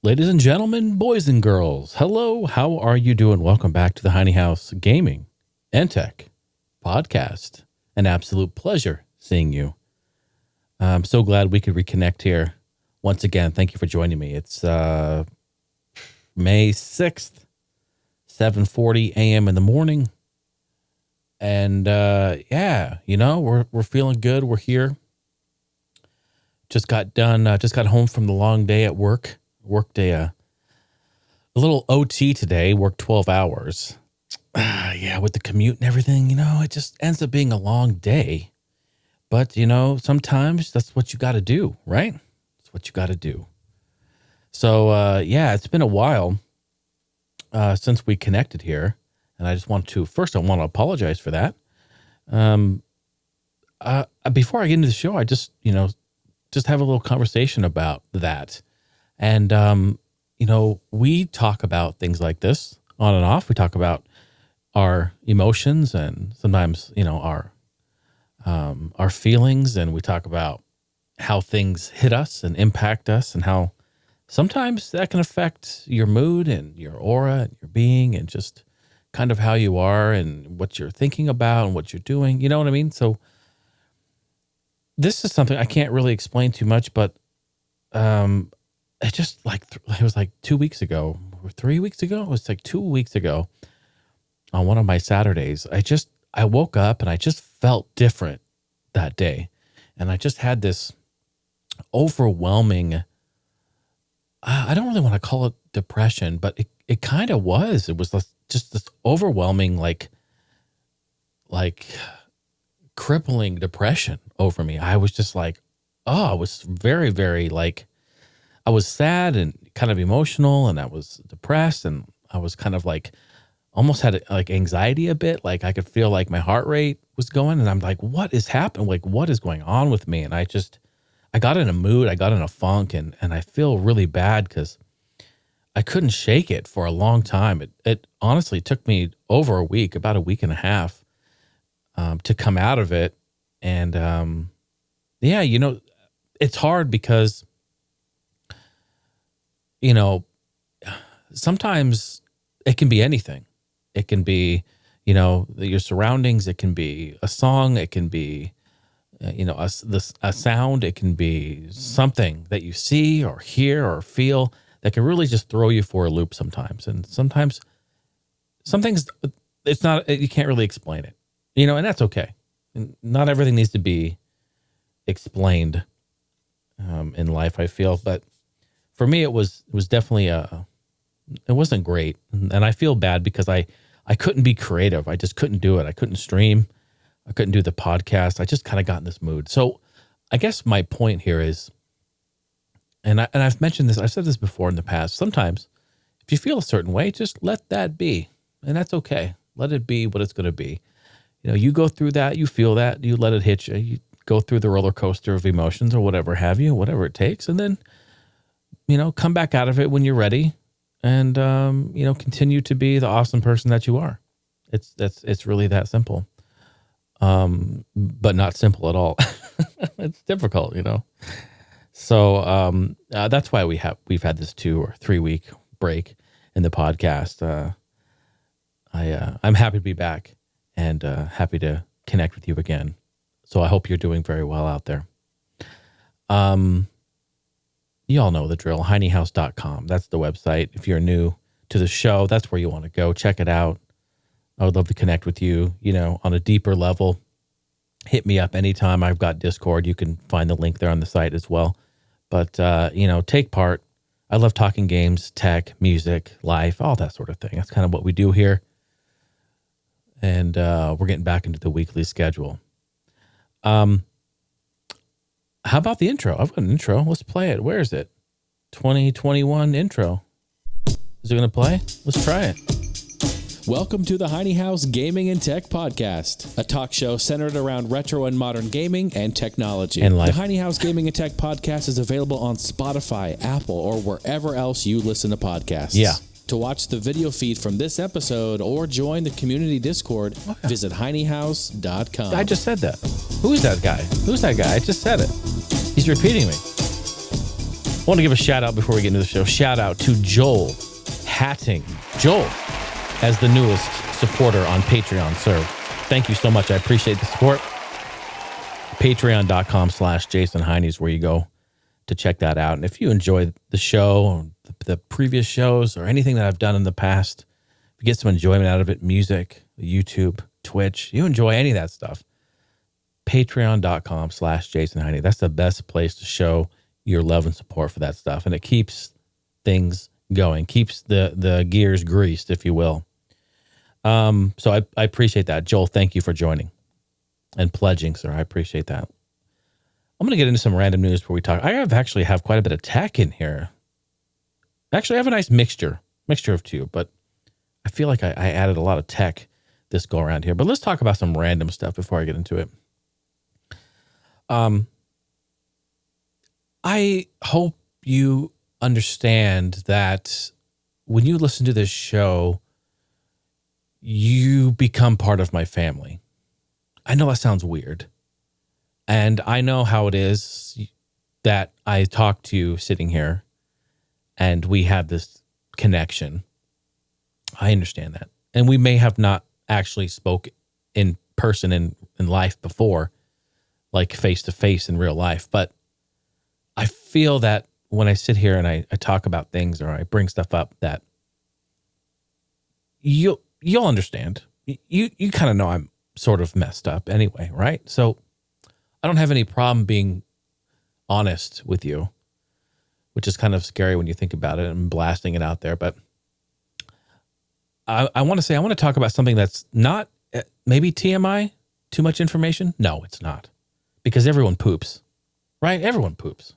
Ladies and gentlemen, boys and girls, hello, how are you doing? Welcome back to the Heine House Gaming and Tech Podcast. An absolute pleasure seeing you. I'm so glad we could reconnect here once again. Thank you for joining me. It's May 6th, 7:40 a.m. in the morning. And yeah, you know, we're feeling good. We're here. Just got home from the long day at work. Worked a little OT today, worked 12 hours. Yeah, with the commute and everything, you know, it just ends up being a long day. But, you know, sometimes that's what you got to do, right? That's what you got to do. So, yeah, it's been a while since we connected here. And I just want to apologize for that. Before I get into the show, I just have a little conversation about that. And, you know, we talk about things like this on and off. We talk about our emotions and sometimes, you know, our feelings, and we talk about how things hit us and impact us and how sometimes that can affect your mood and your aura and your being and just kind of how you are and what you're thinking about and what you're doing. You know what I mean? So this is something I can't really explain too much, but, it just it was like 2 weeks ago or 3 weeks ago. It was like 2 weeks ago on one of my Saturdays. I woke up and I just felt different that day. And I just had this overwhelming, I don't really want to call it depression, but it kind of was. It was just this overwhelming, like crippling depression over me. I was just like, I was very, very I was sad and kind of emotional, and I was depressed, and I was kind of almost had anxiety a bit. Like I could feel like my heart rate was going, and I'm like, what is happening? Like, what is going on with me? And I got in a mood, I got in a funk, and I feel really bad because I couldn't shake it for a long time. It honestly took me over a week, about a week and a half, to come out of it. And, yeah, you know, it's hard because, you know, sometimes it can be anything. It can be, you know, your surroundings. It can be a song. It can be, you know, a sound. It can be something that you see or hear or feel that can really just throw you for a loop sometimes. And sometimes some things, it's not, you can't really explain it, you know, and that's okay. And not everything needs to be explained in life, I feel. But for me, it was definitely it wasn't great. And I feel bad because I couldn't be creative. I just couldn't do it. I couldn't stream. I couldn't do the podcast. I just kind of got in this mood. So I guess my point here is, and I've mentioned this, I've said this before in the past, sometimes if you feel a certain way, just let that be. And that's okay. Let it be what it's going to be. You know, you go through that, you feel that, you let it hit you. You go through the roller coaster of emotions or whatever have you, whatever it takes. And then, you know, come back out of it when you're ready and, you know, continue to be the awesome person that you are. It's really that simple. But not simple at all. It's difficult, you know? So, that's why we've had this 2 or 3 week break in the podcast. I'm happy to be back and, happy to connect with you again. So I hope you're doing very well out there. You all know the drill, heinehouse.com. That's the website. If you're new to the show, that's where you want to go. Check it out. I would love to connect with you, you know, on a deeper level. Hit me up anytime. I've got Discord. You can find the link there on the site as well. But, you know, take part. I love talking games, tech, music, life, all that sort of thing. That's kind of what we do here. And we're getting back into the weekly schedule. How about the intro? I've got an intro. Let's play it. Where is it? 2021 intro. Is it going to play? Let's try it. Welcome to the Heine House Gaming and Tech Podcast, a talk show centered around retro and modern gaming and technology. And life. The Heine House Gaming and Tech Podcast is available on Spotify, Apple, or wherever else you listen to podcasts. Yeah. To watch the video feed from this episode or join the community Discord, visit heinehouse.com. I just said that. Who's that guy? Who's that guy? I just said it. He's repeating me. want to give a shout out before we get into the show. Shout out to Joel Hatting. Joel, as the newest supporter on Patreon, sir. Thank you so much. I appreciate the support. Patreon.com/Jason Heine is where you go to check that out. And if you enjoy the show, or the previous shows, or anything that I've done in the past, if you get some enjoyment out of it, music, YouTube, Twitch, you enjoy any of that stuff, Patreon.com/Jason Heine. That's the best place to show your love and support for that stuff. And it keeps things going, keeps the gears greased, if you will. So I appreciate that. Joel, thank you for joining and pledging, sir. I appreciate that. I'm going to get into some random news before we talk. I actually have quite a bit of tech in here. Actually, I have a nice mixture of two, but I feel like I added a lot of tech this go around here. But let's talk about some random stuff before I get into it. I hope you understand that when you listen to this show, you become part of my family. I know that sounds weird. And I know how it is that I talk to you sitting here and we have this connection. I understand that. And we may have not actually spoke in person in life before, like face to face in real life. But I feel that when I sit here and I talk about things or I bring stuff up, that you'll understand. You kind of know I'm sort of messed up anyway, right? So I don't have any problem being honest with you, which is kind of scary when you think about it and blasting it out there. But I want to talk about something that's not maybe TMI, too much information. No, it's not, because everyone poops, right? Everyone poops.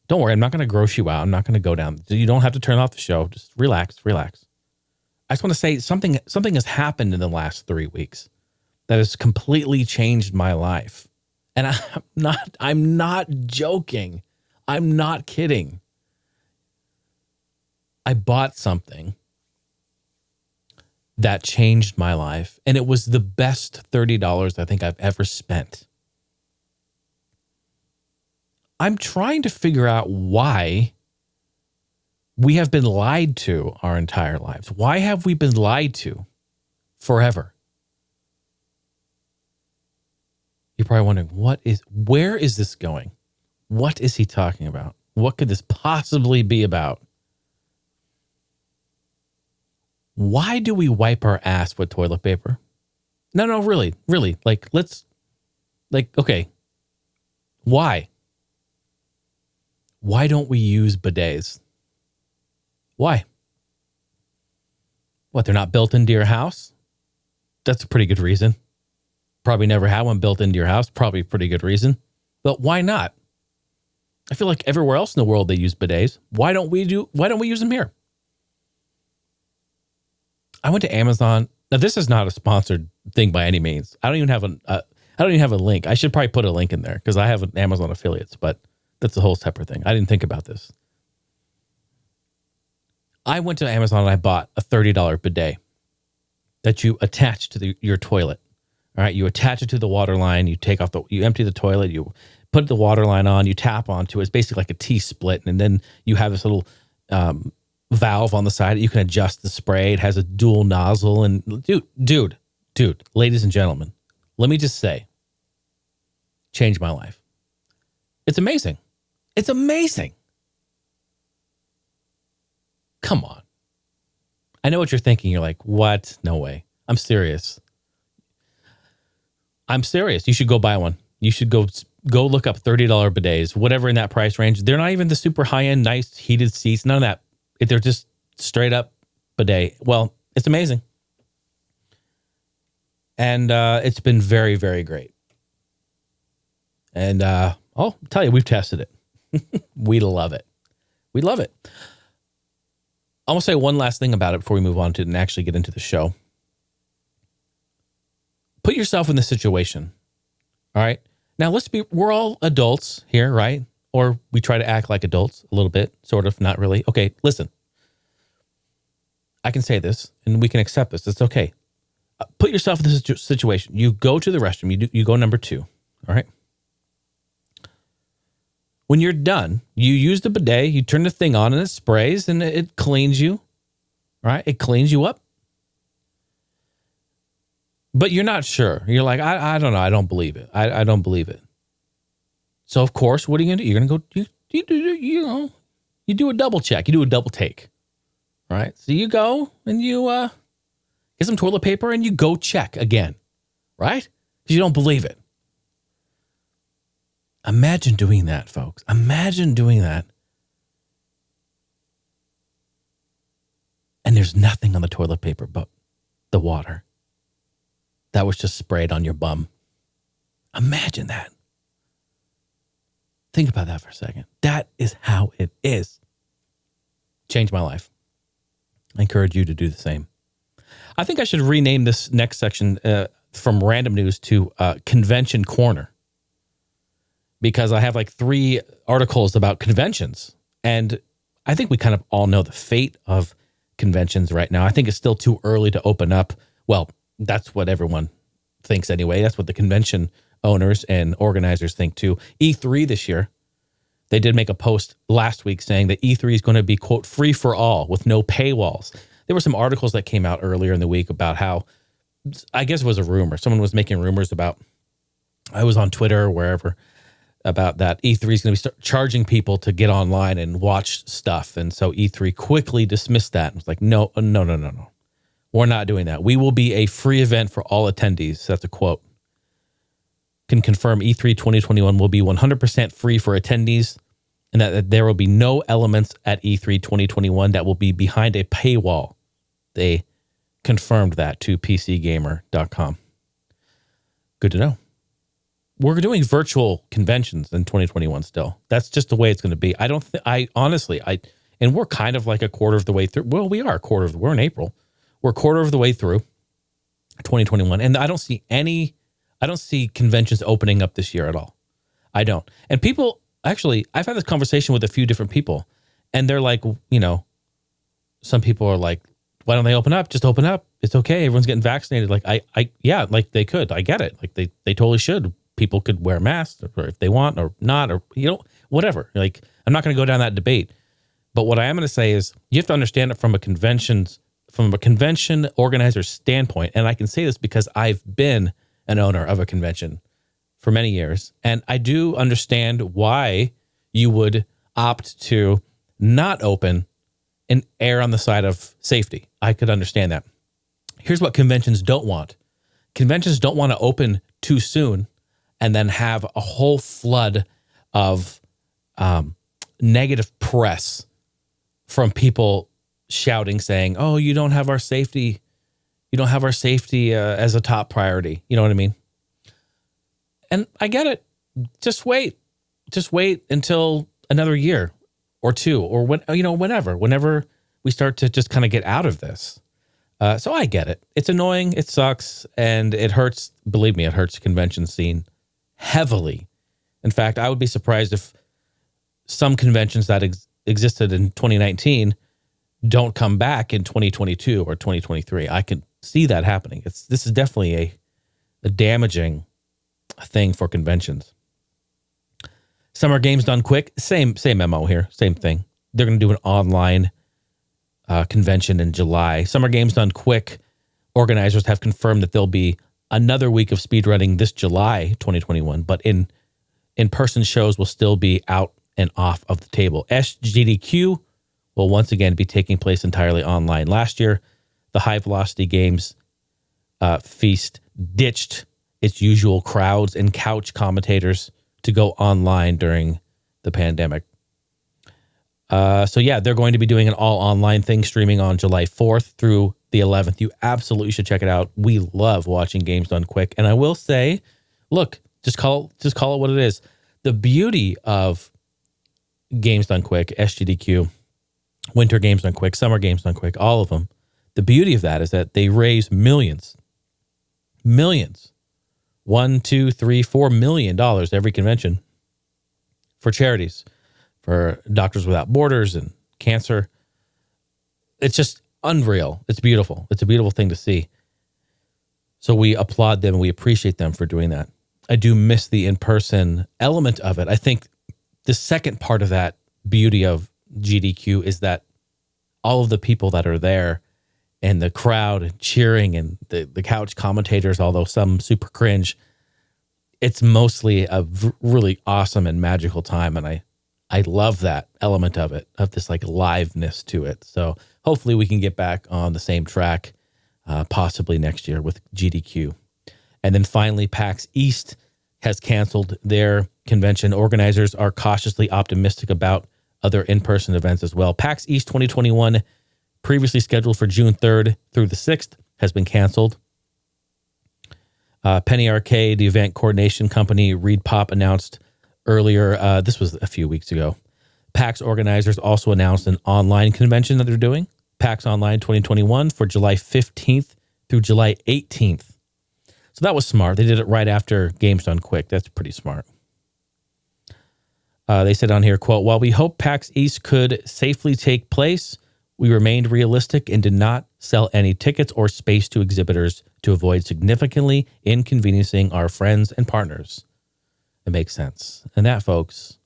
Don't worry. I'm not going to gross you out. I'm not going to go down. You don't have to turn off the show. Just relax. I just want to say something has happened in the last 3 weeks that has completely changed my life. And I'm not joking. I'm not kidding. I bought something that changed my life, and it was the best $30 I think I've ever spent. I'm trying to figure out why we have been lied to our entire lives. Why have we been lied to forever? You're probably wondering, where is this going? What is he talking about? What could this possibly be about? Why do we wipe our ass with toilet paper? No, really. Okay. Why? Why don't we use bidets? Why? What, they're not built into your house? That's a pretty good reason. Probably never had one built into your house. Probably a pretty good reason. But why not? I feel like everywhere else in the world they use bidets. Why don't we use them here? I went to Amazon. Now, this is not a sponsored thing by any means. I don't even have a link. I should probably put a link in there because I have an Amazon affiliates, but that's a whole separate thing. I didn't think about this. I went to Amazon and I bought a $30 bidet that you attach to your toilet. All right, you attach it to the water line. You empty the toilet. You put the water line on. You tap onto it. It's basically like a T-split, and then you have this little valve on the side that you can adjust the spray. It has a dual nozzle. And dude, ladies and gentlemen, let me just say, changed my life. It's amazing. It's amazing. Come on. I know what you're thinking. You're like, what? No way. I'm serious. You should go buy one. You should go look up $30 bidets, whatever in that price range. They're not even the super high-end, nice heated seats. None of that. They're just straight up bidet. Well, it's amazing. And it's been very, very great. And I'll tell you, we've tested it. We love it. We love it. I'm going to say one last thing about it before we move on to and actually get into the show. Put yourself in this situation. All right. Now we're all adults here, right? Or we try to act like adults a little bit, sort of, not really. Okay, listen. I can say this and we can accept this. It's okay. Put yourself in this situation. You go to the restroom. You go number 2. All right. When you're done, you use the bidet, you turn the thing on and it sprays and it cleans you, right? It cleans you up. But you're not sure. You're like, I don't know. I don't believe it. I don't believe it. So, of course, what are you going to do? You're going to go, you do a double check. You do a double take, right? So you go and you get some toilet paper and you go check again, right? Because you don't believe it. Imagine doing that, folks. Imagine doing that. And there's nothing on the toilet paper but the water that was just sprayed on your bum. Imagine that. Think about that for a second. That is how it is. Changed my life. I encourage you to do the same. I think I should rename this next section from random news to Convention Corner, because I have like 3 articles about conventions. And I think we kind of all know the fate of conventions right now. I think it's still too early to open up. Well, that's what everyone thinks anyway. That's what the convention owners and organizers think too. E3 this year, they did make a post last week saying that E3 is going to be, quote, free for all with no paywalls. There were some articles that came out earlier in the week about how, I guess it was a rumor. Someone was making rumors about, I was on Twitter or wherever, about that E3 is going to be charging people to get online and watch stuff. And so E3 quickly dismissed that. It was like, no. We're not doing that. We will be a free event for all attendees. That's a quote. Can confirm E3 2021 will be 100% free for attendees, and that there will be no elements at E3 2021 that will be behind a paywall. They confirmed that to PCGamer.com. Good to know. We're doing virtual conventions in 2021 still. That's just the way it's going to be. And we're kind of like a quarter of the way through. Well, we are we're in April. We're a quarter of the way through 2021. And I don't see conventions opening up this year at all. I don't. And people, actually, I've had this conversation with a few different people, and they're like, some people are like, why don't they open up? Just open up. It's okay. Everyone's getting vaccinated. Like, yeah, like they could. I get it. Like they totally should. People could wear masks or if they want or not, or, whatever. Like, I'm not going to go down that debate. But what I am going to say is you have to understand it from a convention organizer's standpoint. And I can say this because I've been an owner of a convention for many years. And I do understand why you would opt to not open and err on the side of safety. I could understand that. Here's what conventions don't want. Conventions don't want to open too soon and then have a whole flood of negative press from people shouting, saying, oh, you don't have our safety. You don't have our safety as a top priority. You know what I mean? And I get it. Just wait until another year or two, or whenever we start to just kind of get out of this. So I get it. It's annoying. It sucks. And it hurts. Believe me, it hurts the convention scene heavily. In fact, I would be surprised if some conventions that existed in 2019 don't come back in 2022 or 2023. I can see that happening. This is definitely a damaging thing for conventions. Summer Games Done Quick, same memo here, same thing. They're going to do an online convention in July. Summer Games Done Quick organizers have confirmed that there'll be another week of speedrunning this July 2021, but in-person shows will still be out and off of the table. SGDQ will once again be taking place entirely online. Last year, the High Velocity Games Feast ditched its usual crowds and couch commentators to go online during the pandemic. So yeah, they're going to be doing an all online thing, streaming on July 4th through the 11th. You absolutely should check it out. We love watching games done quick. And I will say, look, just call it what it is. The beauty of Games Done Quick, SGDQ, Winter Games Done Quick, Summer Games Done Quick, all of them. The beauty of that is that they raise millions, $1, $2, $3, $4 million every convention for charities, for Doctors Without Borders and cancer. It's just unreal. It's beautiful. It's a beautiful thing to see. So we applaud them and we appreciate them for doing that. I do miss the in-person element of it. I think the second part of that beauty of GDQ is that all of the people that are there and the crowd cheering and the couch commentators, although some super cringe, it's mostly a really awesome and magical time. And I love that element of it, of this like liveness to it. So hopefully we can get back on the same track, possibly next year with GDQ. And then finally, PAX East has canceled their convention. Organizers are cautiously optimistic about other in-person events as well. PAX East 2021, previously scheduled for June 3rd through the 6th, has been canceled. Penny Arcade, the event coordination company, Reed Pop, announced earlier, this was a few weeks ago, PAX organizers also announced an online convention that they're doing, PAX Online 2021, for July 15th through July 18th. So that was smart. They did it right after Games Done Quick. That's pretty smart. They said on here, quote, "While we hope PAX East could safely take place, we remained realistic and did not sell any tickets or space to exhibitors to avoid significantly inconveniencing our friends and partners." It makes sense. And that, folks,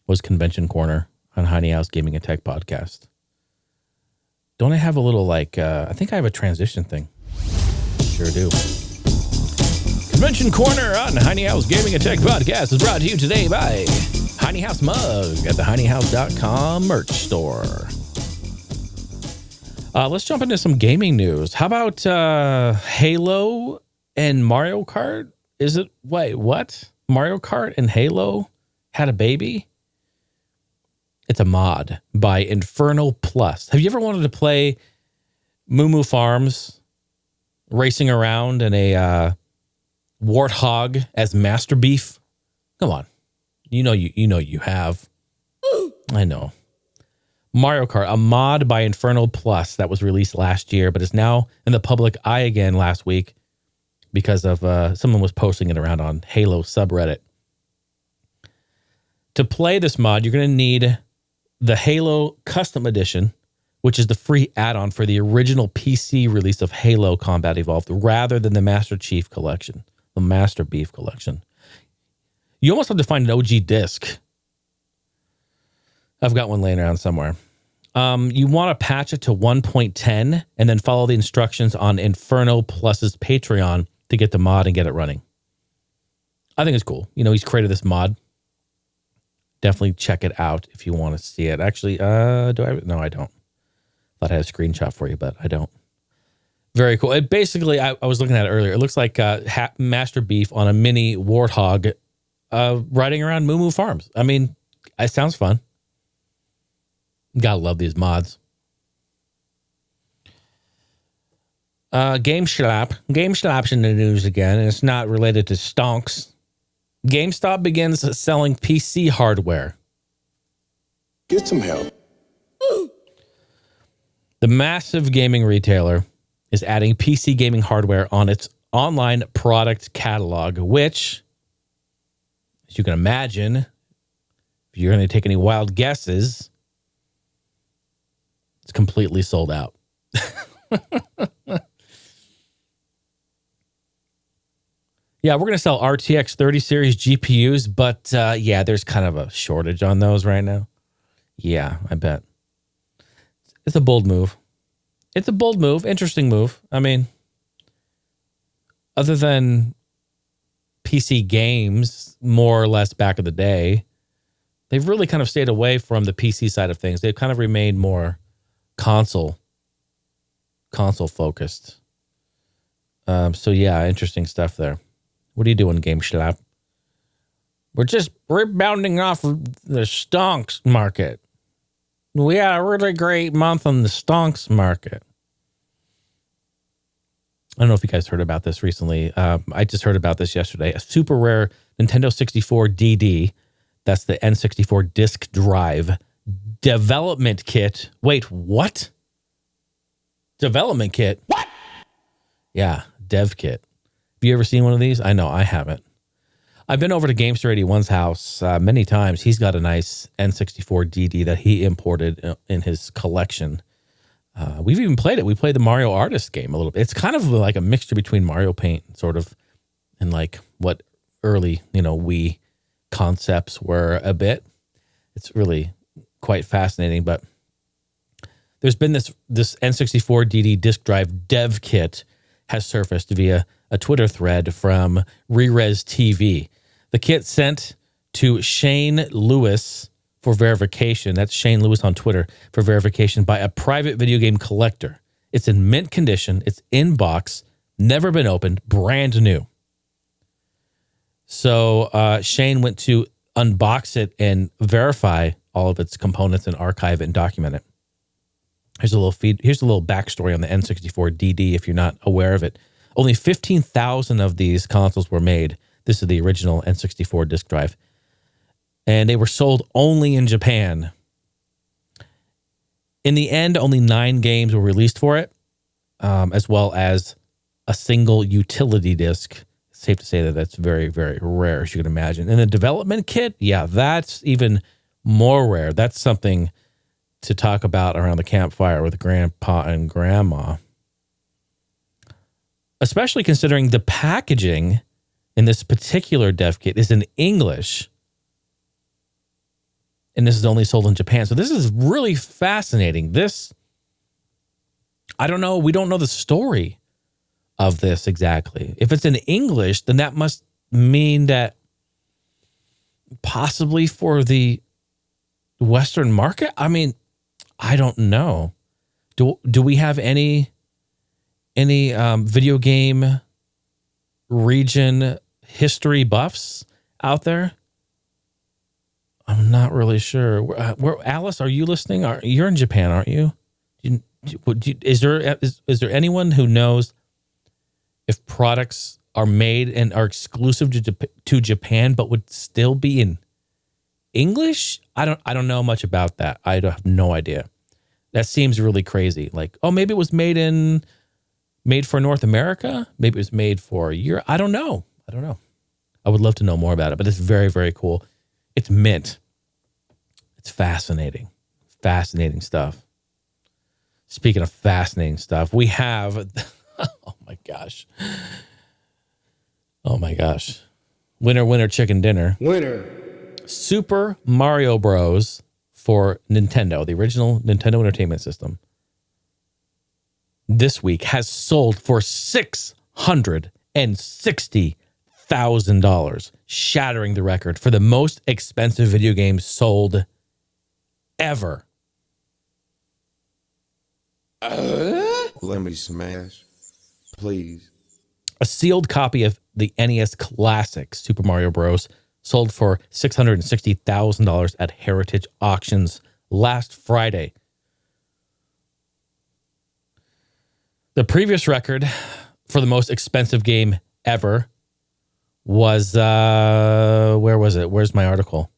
was Convention Corner on Heine House Gaming and Tech Podcast. Don't I have a little I think I have a transition thing. Sure do. Convention Corner on Heine House Gaming and Tech Podcast is brought to you today by Heine House Mug at the HeineHouse.com merch store. Let's jump into some gaming news. How about Halo and Mario Kart? Wait, what? Mario Kart and Halo had a baby? It's a mod by Infernal Plus. Have you ever wanted to play Moo Moo Farms racing around in a warthog as Master Beef? Come on. You know you have. I know. Mario Kart, a mod by Infernal Plus that was released last year, but is now in the public eye again last week because of someone was posting it around on Halo subreddit. To play this mod, you're going to need the Halo Custom Edition, which is the free add-on for the original PC release of Halo Combat Evolved, rather than the Master Chief Collection, the Master Beef Collection. You almost have to find an OG disc. I've got one laying around somewhere. You want to patch it to 1.10 and then follow the instructions on Infernal Plus's Patreon to get the mod and get it running. I think it's cool. He's created this mod. Definitely check it out if you want to see it. Actually, do I? No, I don't. Thought I had a screenshot for you, but I don't. Very cool. It basically, I was looking at it earlier. It looks like Master Beef on a mini warthog riding around Moo Moo Farms. I mean, it sounds fun. Gotta love these mods. GameStop's in the news again, and it's not related to stonks. GameStop begins selling PC hardware. Get some help. The massive gaming retailer is adding PC gaming hardware on its online product catalog, which, as you can imagine, if you're going to take any wild guesses, it's completely sold out. Yeah, we're going to sell RTX 30 series GPUs, but there's kind of a shortage on those right now. Yeah, I bet. It's a bold move. It's a bold move, interesting move. I mean, other than PC games, more or less back in the day, they've really kind of stayed away from the PC side of things. They've kind of remained more console focused. So yeah, interesting stuff there. What are you doing, GameStop? We're just rebounding off the stonks market. We had a really great month on the stonks market. I don't know if you guys heard about this recently. I just heard about this yesterday. A super rare Nintendo 64 DD, that's the N64 disk drive development kit. Wait, what? Development kit? What? Yeah, dev kit. Have you ever seen one of these? I know, I haven't. I've been over to Gamester 81's house many times. He's got a nice N64 DD that he imported in his collection. We've even played it. We played the Mario Artist game a little bit. It's kind of like a mixture between Mario Paint sort of and like what early, Wii concepts were a bit. It's really quite fascinating, but there's been this N64 DD disk drive dev kit has surfaced via a Twitter thread from Rerez TV. The kit sent to Shane Lewis for verification. That's Shane Lewis on Twitter for verification by a private video game collector. It's in mint condition. It's in box, never been opened, brand new. So Shane went to unbox it and verify all of its components and archive it and document it. Here's a little backstory on the N64 DD if you're not aware of it. Only 15,000 of these consoles were made. This is the original N64 disk drive. And they were sold only in Japan. In the end, only 9 games were released for it, as well as a single utility disc. It's safe to say that that's very, very rare, as you can imagine. And the development kit, yeah, that's even more rare. That's something to talk about around the campfire with grandpa and grandma. Especially considering the packaging in this particular dev kit is in English. And this is only sold in Japan. So this is really fascinating. I don't know. We don't know the story of this exactly. If it's in English, then that must mean that possibly for the Western market. I mean, I don't know. Do we have any video game region history buffs out there? I'm not really sure. Where Alice, are you listening? You're in Japan, aren't you? Is there anyone who knows if products are made and are exclusive to Japan but would still be in English? I don't know much about that. I have no idea. That seems really crazy. Like, oh, maybe it was made for North America. Maybe it was made for Europe. I don't know. I would love to know more about it, but it's very, very cool. It's mint. It's fascinating. Fascinating stuff. Speaking of fascinating stuff, we have, oh my gosh. Winner, chicken dinner. Winner. Super Mario Bros. For Nintendo, the original Nintendo Entertainment System, this week has sold for $660,000, shattering the record for the most expensive video game sold ever. Let me smash, please. A sealed copy of the NES Classic Super Mario Bros. Sold for $660,000 at Heritage Auctions last Friday. The previous record for the most expensive game ever was, where was it? Where's my article?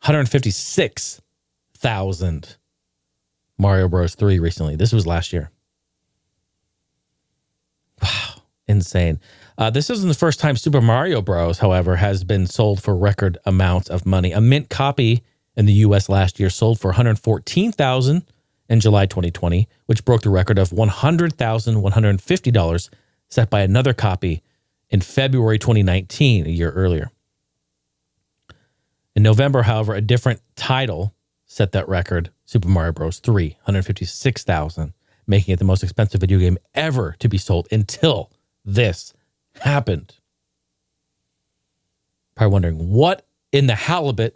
$156,000 Mario Bros. 3 recently. This was last year. Wow, insane. This isn't the first time Super Mario Bros., however, has been sold for record amounts of money. A mint copy in the U.S. last year sold for $114,000 in July 2020, which broke the record of $100,150 set by another copy in February 2019, a year earlier. In November, however, a different title set that record, Super Mario Bros. 3, $156,000, making it the most expensive video game ever to be sold until this happened. Probably wondering what in the halibut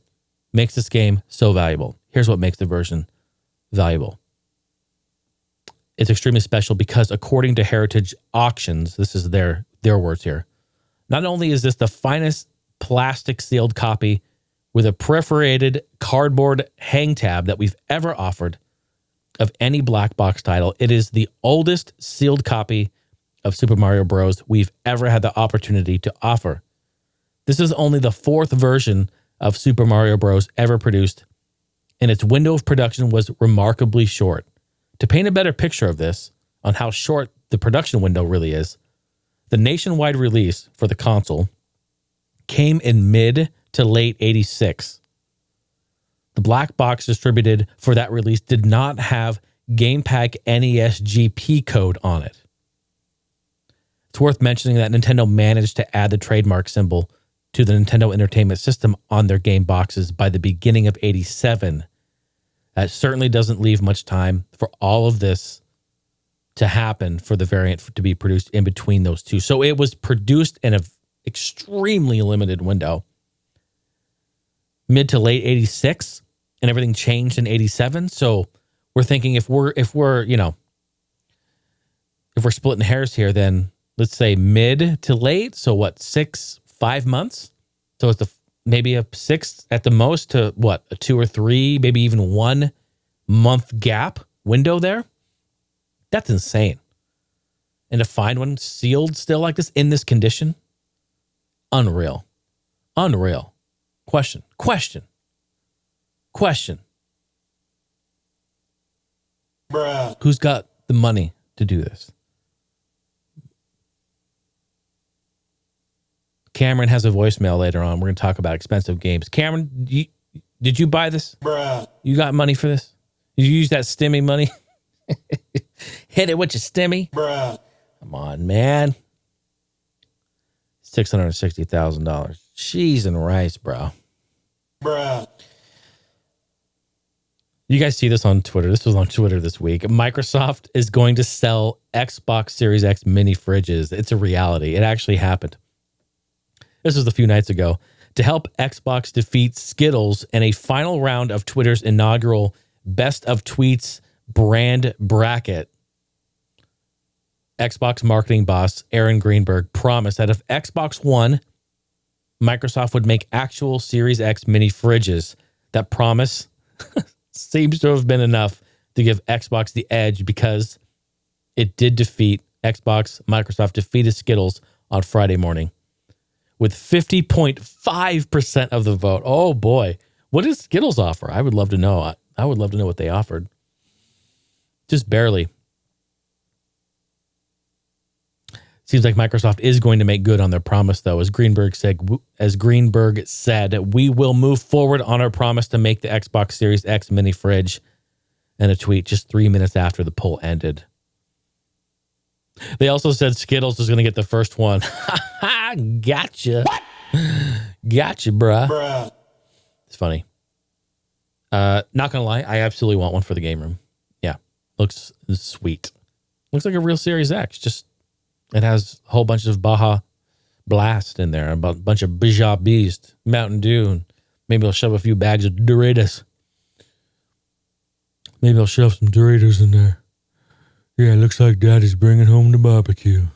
makes this game so valuable. Here's what makes the version valuable. It's extremely special because according to Heritage Auctions, this is their words here, not only is this the finest plastic sealed copy with a perforated cardboard hang tab that we've ever offered of any black box title, it is the oldest sealed copy of Super Mario Bros. We've ever had the opportunity to offer. This is only the 4th version of Super Mario Bros. Ever produced, and its window of production was remarkably short. To paint a better picture of this, on how short the production window really is, the nationwide release for the console came in mid to late 86. The black box distributed for that release did not have GamePak NES GP code on it. It's worth mentioning that Nintendo managed to add the trademark symbol to the Nintendo Entertainment System on their game boxes by the beginning of 87. That certainly doesn't leave much time for all of this to happen for the variant to be produced in between those two. So it was produced in an extremely limited window. Mid to late 86, and everything changed in 87. So we're thinking if we're splitting hairs here, then let's say mid to late. So what, 5 months? So it's maybe a 6 at the most to what, a 2 or 3, maybe even 1 month gap window there. That's insane. And to find one sealed still like this in this condition, unreal. Question. Bruh. Who's got the money to do this? Cameron has a voicemail later on. We're going to talk about expensive games. Cameron, did you buy this? Bruh. You got money for this? Did you use that stimmy money? Hit it with your stimmy. Bruh. Come on, man. $660,000. Cheese and rice, bro. Bruh. You guys see this on Twitter. This was on Twitter this week. Microsoft is going to sell Xbox Series X mini fridges. It's a reality. It actually happened. This was a few nights ago. To help Xbox defeat Skittles in a final round of Twitter's inaugural Best of Tweets brand bracket, Xbox marketing boss Aaron Greenberg promised that if Xbox won, Microsoft would make actual Series X mini fridges. That promise seems to have been enough to give Xbox the edge because it did defeat Microsoft defeated Skittles on Friday morning with 50.5% of the vote. Oh boy. What does Skittles offer? I would love to know. I would love to know what they offered. Just barely. Seems like Microsoft is going to make good on their promise, though. As Greenberg said, we will move forward on our promise to make the Xbox Series X mini fridge. And a tweet just 3 minutes after the poll ended. They also said Skittles is going to get the first one. Gotcha. What? Gotcha, bruh. It's funny. Not going to lie, I absolutely want one for the game room. Yeah, looks sweet. Looks like a real Series X, just... It has a whole bunch of Baja Blast in there, a bunch of Bija Beast, Mountain Dew, and maybe I'll shove a few bags of Doritos. Maybe I'll shove some Doritos in there. Yeah, it looks like Daddy's bringing home the barbecue.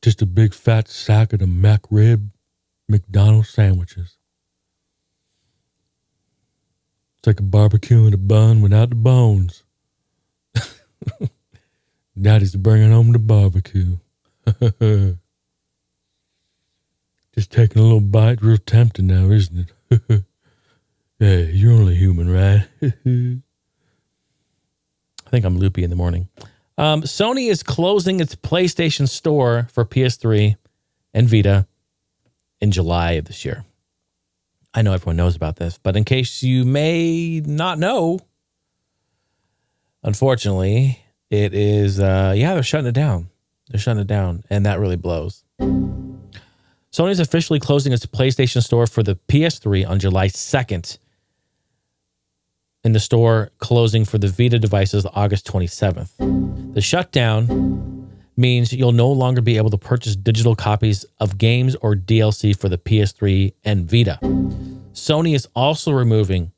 Just a big fat sack of the McRib McDonald's sandwiches. It's like a barbecue in a bun without the bones. Daddy's bringing home the barbecue. Just taking a little bite, real tempting now, isn't it? Hey, you're only human, right? I think I'm loopy in the morning. Sony is closing its PlayStation Store for PS3 and Vita in July of this year. I know everyone knows about this, but in case you may not know, unfortunately... It is, they're shutting it down. And that really blows. Sony's officially closing its PlayStation Store for the PS3 on July 2nd. And the store closing for the Vita devices August 27th. The shutdown means you'll no longer be able to purchase digital copies of games or DLC for the PS3 and Vita. Sony is also removing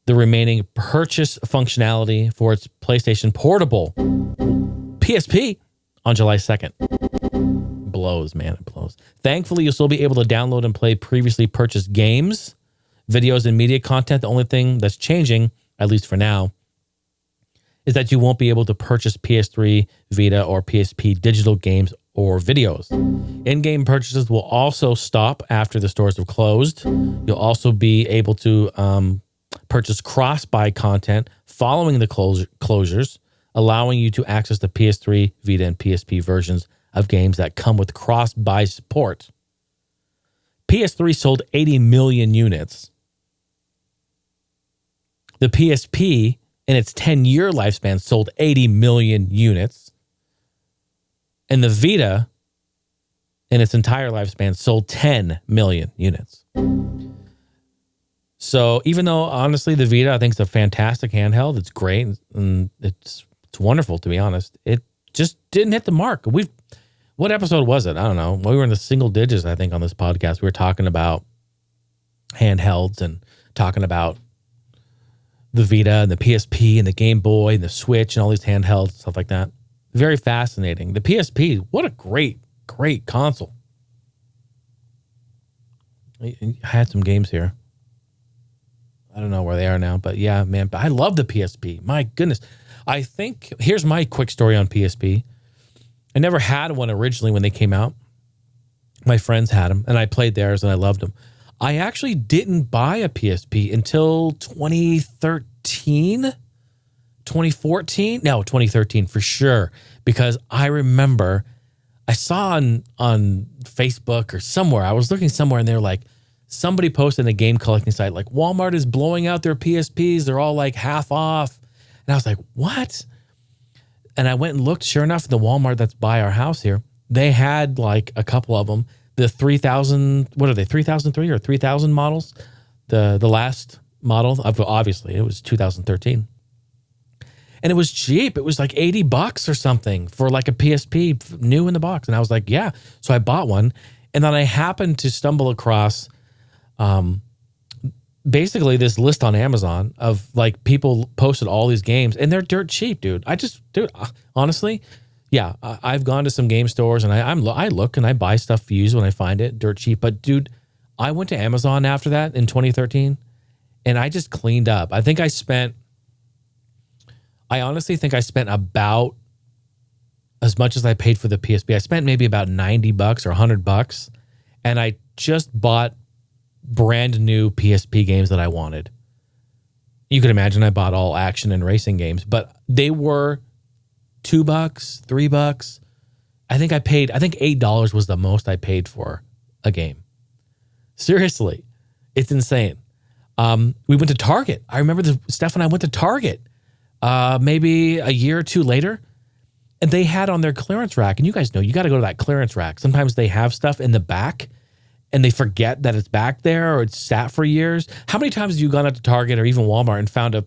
the remaining purchase functionality for its PlayStation Portable PSP on July 2nd. Blows, man. It blows. Thankfully, you'll still be able to download and play previously purchased games, videos, and media content. The only thing that's changing, at least for now, is that you won't be able to purchase PS3, Vita, or PSP digital games or videos. In-game purchases will also stop after the stores have closed. You'll also be able to purchase cross-buy content following the closures, allowing you to access the PS3, Vita, and PSP versions of games that come with cross-buy support. PS3 sold 80 million units. The PSP, in its 10-year lifespan, sold 80 million units. And the Vita, in its entire lifespan, sold 10 million units. So even though, honestly, the Vita, I think, is a fantastic handheld, it's great, and it's wonderful, to be honest, it just didn't hit the mark. What episode was it? I don't know. We were in the single digits, I think, on this podcast. We were talking about handhelds and talking about the Vita and the PSP and the Game Boy and the Switch and all these handhelds and stuff like that. Very fascinating. The PSP, what a great console. I had some games here. I don't know where they are now, but yeah, man, but I love the PSP. My goodness. I think, here's my quick story on PSP. I never had one originally when they came out. My friends had them, and I played theirs, and I loved them. I actually didn't buy a PSP until 2013, 2014. No, 2013 for sure, because I remember I saw on Facebook or somewhere, I was looking somewhere, and they were like, somebody posted in a game collecting site, like, Walmart is blowing out their PSPs. They're all like half off. And I was like, what? And I went and looked. Sure enough, the Walmart that's by our house here, they had like a couple of them. The 3000, what are they, 3003 or 3000 models? The last model, obviously, it was 2013. And it was cheap. It was like $80 or something for like a PSP new in the box. And I was like, yeah. So I bought one. And then I happened to stumble across basically this list on Amazon of like people posted all these games, and they're dirt cheap, dude. Honestly, yeah, I've gone to some game stores and I look and I buy stuff used when I find it dirt cheap. But dude, I went to Amazon after that in 2013 and I just cleaned up. I honestly think I spent about as much as I paid for the PSP. I spent maybe about $90 or $100, and I just bought brand new PSP games that I wanted. You can imagine I bought all action and racing games, but they were $2, $3. I think $8 was the most I paid for a game. Seriously, it's insane. We went to Target. I remember Steph and I went to Target maybe a year or two later, and they had on their clearance rack, and you guys know you got to go to that clearance rack. Sometimes they have stuff in the back and they forget that it's back there or it's sat for years. How many times have you gone up to Target or even Walmart and found a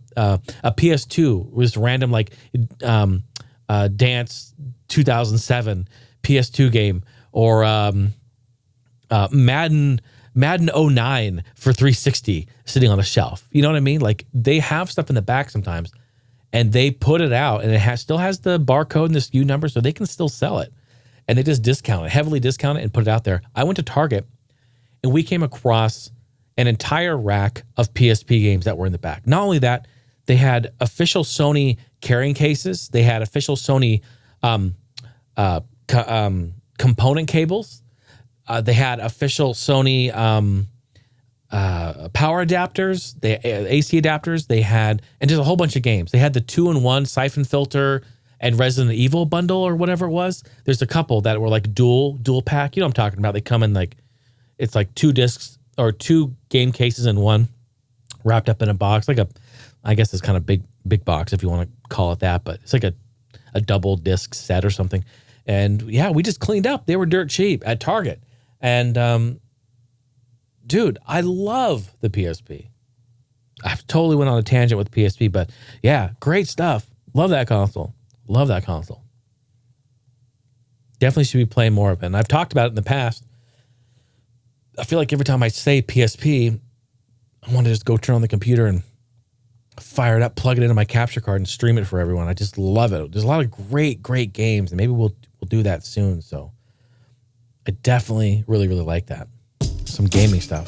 PS2 with random like Dance 2007 PS2 game, or Madden 09 for 360 sitting on a shelf? You know what I mean? Like, they have stuff in the back sometimes, and they put it out, and it still has the barcode and the SKU number, so they can still sell it. And they just discount it, heavily discount it, and put it out there. I went to Target, and we came across an entire rack of PSP games that were in the back. Not only that, they had official Sony carrying cases. They had official Sony component cables. They had official Sony power adapters, AC adapters. They had, and just a whole bunch of games. They had the 2-in-1 Siphon Filter and Resident Evil bundle or whatever it was. There's a couple that were like dual pack. You know what I'm talking about? They come in like, it's like 2 discs or 2 game cases in one, wrapped up in a box, like I guess it's kind of big box if you want to call it that, but it's like a double disc set or something. And yeah, we just cleaned up. They were dirt cheap at Target. And dude, I love the PSP. I totally went on a tangent with PSP, but yeah, great stuff. Love that console. Definitely should be playing more of it. And I've talked about it in the past. I feel like every time I say PSP, I want to just go turn on the computer and fire it up, plug it into my capture card, and stream it for everyone. I just love it. There's a lot of great games, and maybe we'll do that soon. So I definitely really like that. Some gaming stuff.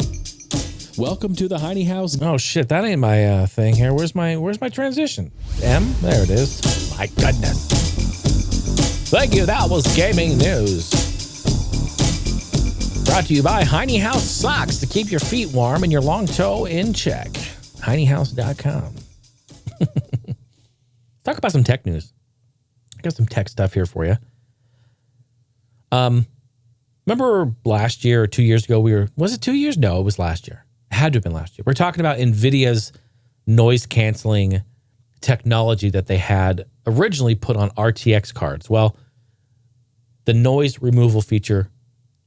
Welcome to the Heine House. Oh shit, that ain't my thing here. Where's my transition? M? There it is. My goodness. Thank you. That was gaming news. Brought to you by Heine House Socks to keep your feet warm and your long toe in check. HeineHouse.com. Talk about some tech news. I got some tech stuff here for you. Remember last year or 2 years ago, was it 2 years? No, it was last year. It had to have been last year. We're talking about Nvidia's noise canceling technology that they had originally put on RTX cards. Well, the noise removal feature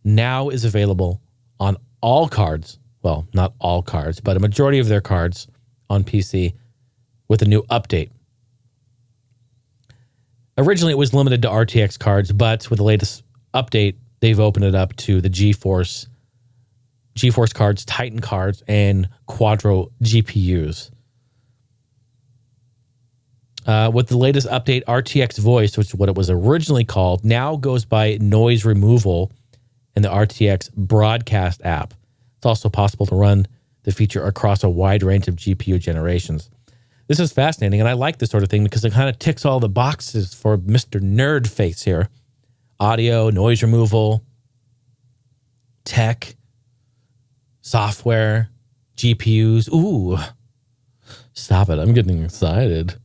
now is available on all cards. Well, not all cards, but a majority of their cards on PC with a new update. Originally, it was limited to RTX cards, but with the latest update, they've opened it up to the GeForce cards, Titan cards, and Quadro GPUs. With the latest update, RTX Voice, which is what it was originally called, now goes by noise removal in the RTX broadcast app. It's also possible to run the feature across a wide range of GPU generations. This is fascinating, and I like this sort of thing because it kind of ticks all the boxes for Mr. Nerd Face here. Audio, noise removal, tech, software, GPUs. Ooh, stop it. I'm getting excited.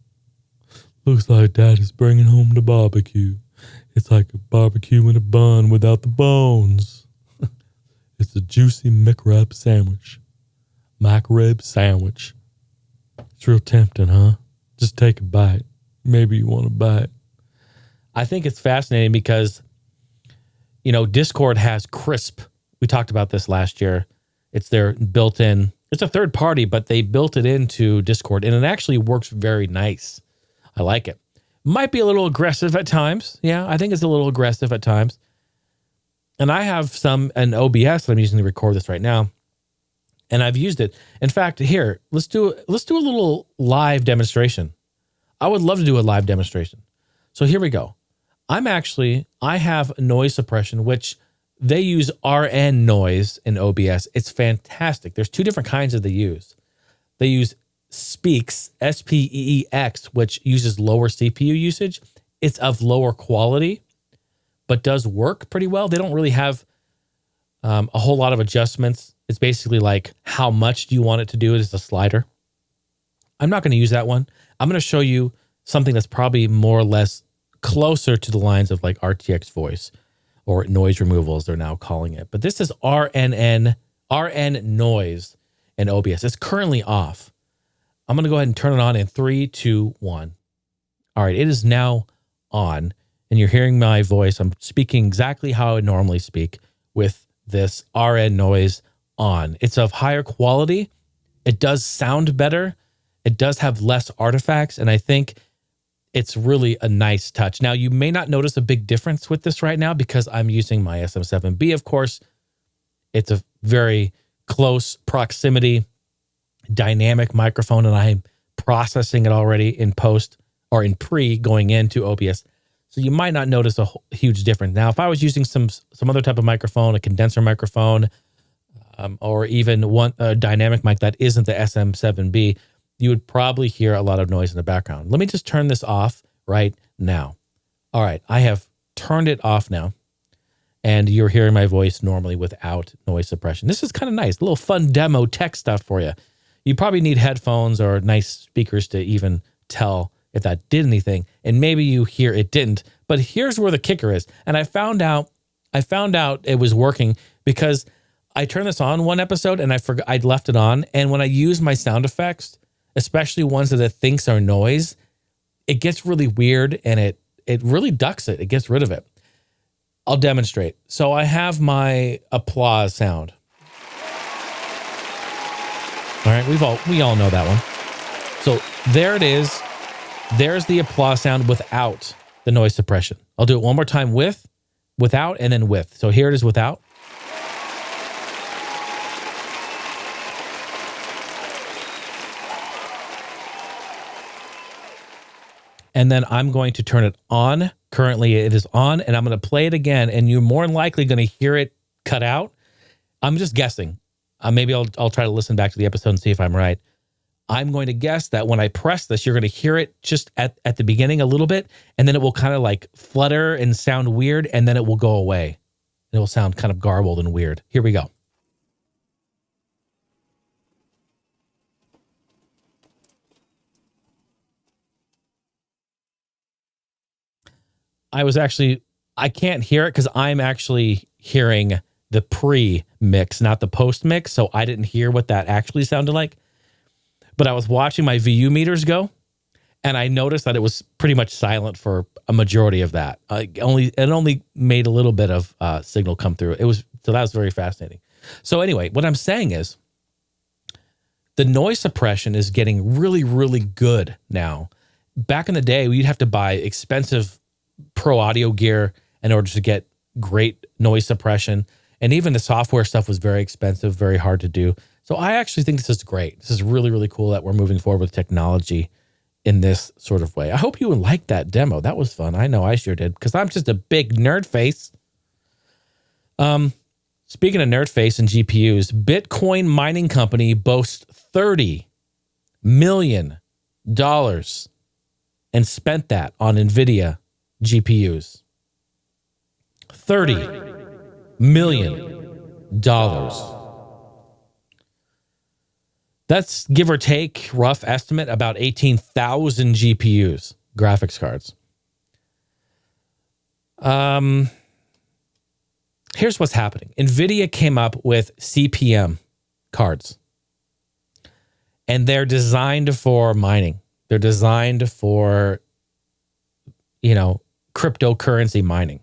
Looks like Daddy's bringing home the barbecue. It's like a barbecue in a bun without the bones. It's a juicy McRib sandwich. McRib sandwich. It's real tempting, huh? Just take a bite. Maybe you want a bite. I think it's fascinating because, you know, Discord has Crisp. We talked about this last year. It's their built-in. It's a third party, but they built it into Discord, and it actually works very nice. I like it. Might be a little aggressive at times. Yeah, I think it's a little aggressive at times. And I have an OBS that I'm using to record this right now, and I've used it. In fact, here, let's do a little live demonstration. I would love to do a live demonstration. So here we go. I have noise suppression, which they use RN noise in OBS. It's fantastic. There's two different kinds that they use. They use Speaks, SPEEX, which uses lower CPU usage. It's of lower quality, but does work pretty well. They don't really have a whole lot of adjustments. It's basically like, how much do you want it to do? It is a slider. I'm not going to use that one. I'm going to show you something that's probably more or less closer to the lines of like RTX Voice or noise removal, as they're now calling it. But this is RN noise in OBS. It's currently off. I'm going to go ahead and turn it on in 3, 2, 1. All right, it is now on, and you're hearing my voice. I'm speaking exactly how I would normally speak with this RN noise on. It's of higher quality. It does sound better. It does have less artifacts, and I think it's really a nice touch. Now, you may not notice a big difference with this right now because I'm using my SM7B, of course. It's a very close proximity dynamic microphone, and I'm processing it already in post or in pre going into OBS. So you might not notice a huge difference. Now, if I was using some other type of microphone, a condenser microphone, or even one dynamic mic that isn't the SM7B, you would probably hear a lot of noise in the background. Let me just turn this off right now. All right, I have turned it off now, and you're hearing my voice normally without noise suppression. This is kind of nice, a little fun demo tech stuff for you. You probably need headphones or nice speakers to even tell if that did anything, and maybe you hear it didn't. But here's where the kicker is, and I found out it was working because I turned this on one episode and I forgot I'd left it on, and when I use my sound effects, especially ones that it thinks are noise, it gets really weird and it really ducks it. It gets rid of it. I'll demonstrate. So I have my applause sound. All right, we all know that one. So there it is. There's the applause sound without the noise suppression. I'll do it one more time without, and then with. So here it is without. And then I'm going to turn it on. Currently it is on, and I'm going to play it again, and you're more than likely going to hear it cut out. I'm just guessing. Maybe I'll try to listen back to the episode and see if I'm right. I'm going to guess that when I press this, you're going to hear it just at the beginning a little bit, and then it will kind of like flutter and sound weird, and then it will go away. It will sound kind of garbled and weird. Here we go. I can't hear it because I'm actually hearing the pre-mix, not the post-mix, so I didn't hear what that actually sounded like. But I was watching my VU meters go, And I noticed that it was pretty much silent for a majority of that. It only made a little bit of signal come through. So that was very fascinating. So anyway, what I'm saying is the noise suppression is getting really, really good now. Back in the day, you'd have to buy expensive pro audio gear in order to get great noise suppression. And even the software stuff was very expensive, very hard to do. So I actually think this is great. This is really, really cool that we're moving forward with technology in this sort of way. I hope you liked that demo. That was fun. I know I sure did, because I'm just a big nerd face. Speaking of nerd face and GPUs, Bitcoin mining company boasts $30 million and spent that on Nvidia GPUs. $30 million. That's, give or take, rough estimate, about 18,000 GPUs, graphics cards. Here's what's happening. Nvidia came up with CPM cards. And they're designed for mining. They're designed for, cryptocurrency mining.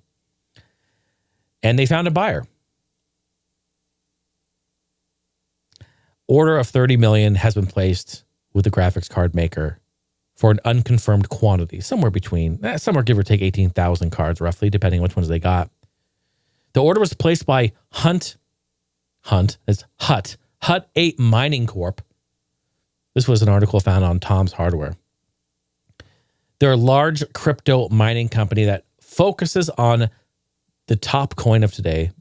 And they found a buyer. Order of 30 million has been placed with the graphics card maker for an unconfirmed quantity, somewhere give or take 18,000 cards roughly, depending on which ones they got. The order was placed by Hut 8 Mining Corp. This was an article found on Tom's Hardware. They're a large crypto mining company that focuses on the top coin of today,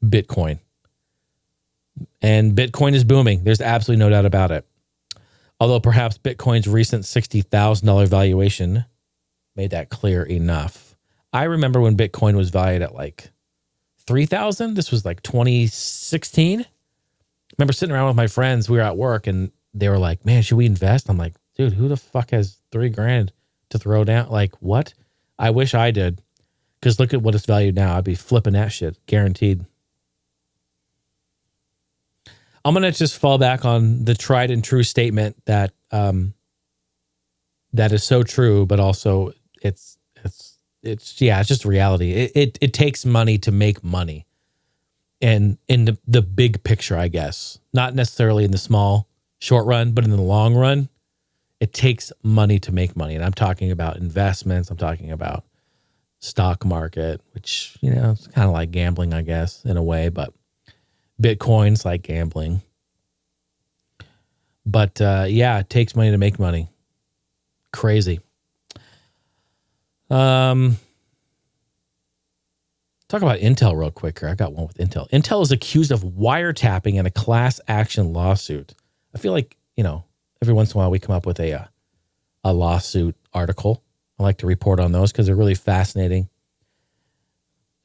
Bitcoin. And Bitcoin is booming. There's absolutely no doubt about it. Although perhaps Bitcoin's recent $60,000 valuation made that clear enough. I remember when Bitcoin was valued at like 3,000. This was like 2016. I remember sitting around with my friends. We were at work and they were like, man, should we invest? I'm like, dude, who the fuck has $3,000 to throw down? Like, what? I wish I did. Because look at what it's valued now. I'd be flipping that shit, guaranteed. I'm going to just fall back on the tried and true statement that that is so true, but also it's just reality. It takes money to make money. And in the big picture, I guess, not necessarily in the small short run, but in the long run, it takes money to make money. And I'm talking about investments. I'm talking about stock market, which, it's kind of like gambling, I guess, in a way, but Bitcoin's like gambling. But it takes money to make money. Crazy. Talk about Intel real quick here. I got one with Intel. Intel is accused of wiretapping in a class action lawsuit. I feel like, every once in a while we come up with a lawsuit article. I like to report on those because they're really fascinating.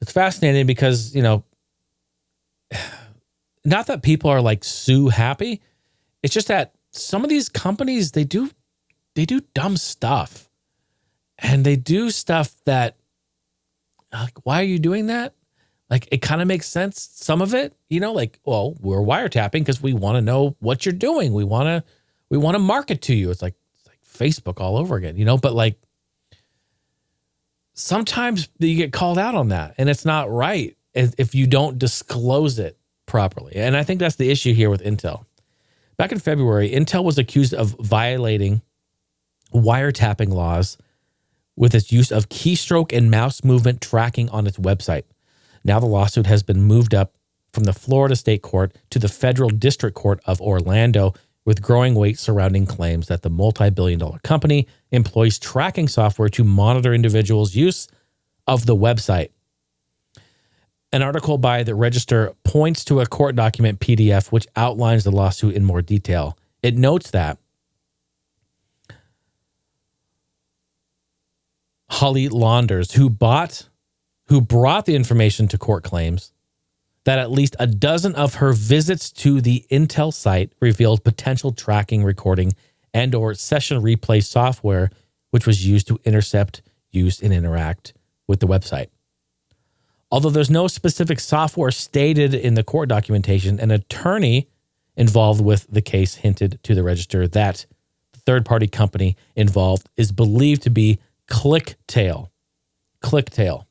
It's fascinating because, not that people are like sue happy. It's just that some of these companies, they do dumb stuff. And they do stuff that, like, why are you doing that? Like, it kind of makes sense. Some of it, well, we're wiretapping because we want to know what you're doing. We want to market to you. It's like Facebook all over again, but like sometimes you get called out on that and it's not right if you don't disclose it properly. And I think that's the issue here with Intel. Back in February, Intel was accused of violating wiretapping laws with its use of keystroke and mouse movement tracking on its website. Now the lawsuit has been moved up from the Florida State Court to the Federal District Court of Orlando, with growing weight surrounding claims that the multi-billion-dollar company employs tracking software to monitor individuals' use of the website. An article by the Register points to a court document PDF which outlines the lawsuit in more detail. It notes that Holly Launders, who brought the information to court, claims that at least a dozen of her visits to the Intel site revealed potential tracking, recording, and or session replay software, which was used to intercept, use, and interact with the website. Although there's no specific software stated in the court documentation, an attorney involved with the case hinted to the Register that third-party company involved is believed to be ClickTail. ClickTail.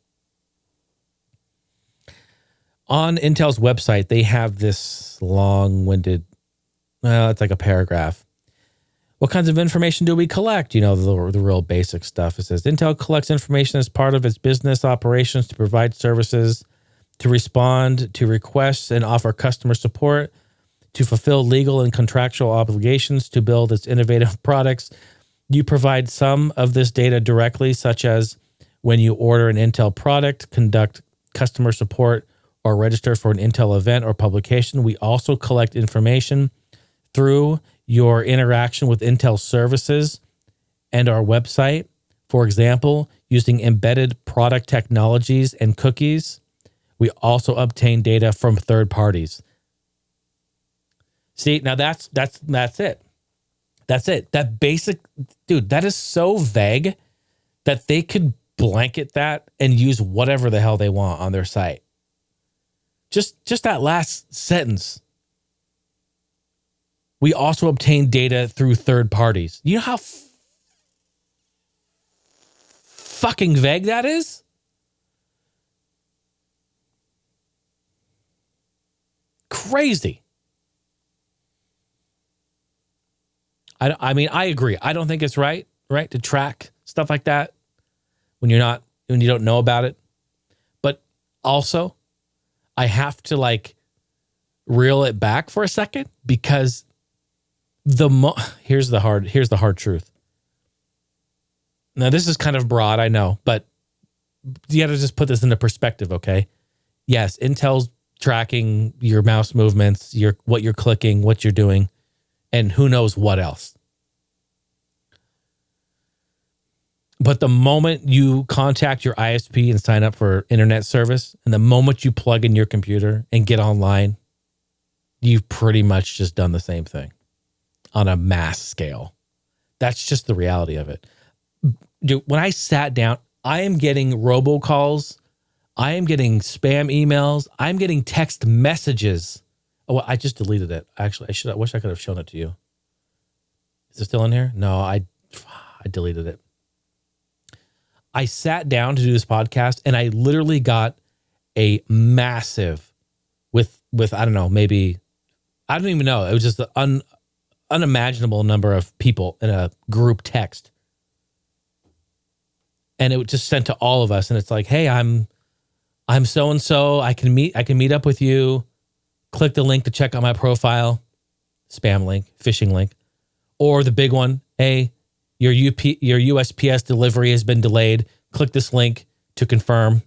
On Intel's website, they have this long-winded, it's like a paragraph. What kinds of information do we collect? You know, the real basic stuff. It says, Intel collects information as part of its business operations to provide services, to respond to requests and offer customer support, to fulfill legal and contractual obligations, to build its innovative products. You provide some of this data directly, such as when you order an Intel product, conduct customer support, or register for an Intel event or publication. We also collect information through your interaction with Intel services and our website. For example, using embedded product technologies and cookies. We also obtain data from third parties. See, now that's it. That's it. That basic, dude, that is so vague that they could blanket that and use whatever the hell they want on their site. Just that last sentence. We also obtain data through third parties. You know how fucking vague that is? Crazy. I mean, I agree. I don't think it's right to track stuff like that when you don't know about it. But also, I have to like reel it back for a second because here's the hard truth. Now, this is kind of broad, I know, but you got to just put this into perspective, okay? Yes, Intel's tracking your mouse movements, what you're clicking, what you're doing, and who knows what else. But the moment you contact your ISP and sign up for internet service, and the moment you plug in your computer and get online, you've pretty much just done the same thing on a mass scale. That's just the reality of it. Dude, when I sat down, I am getting robocalls. I am getting spam emails. I'm getting text messages. Oh, I just deleted it. Actually, I wish I could have shown it to you. Is it still in here? No, I deleted it. I sat down to do this podcast and I literally got a massive with I don't know, maybe, I don't even know. It was just an unimaginable number of people in a group text. And it was just sent to all of us. And it's like, hey, I'm so-and-so. I can meet up with you. Click the link to check out my profile. Spam link, phishing link. Or the big one, hey, your USPS delivery has been delayed. Click this link to confirm.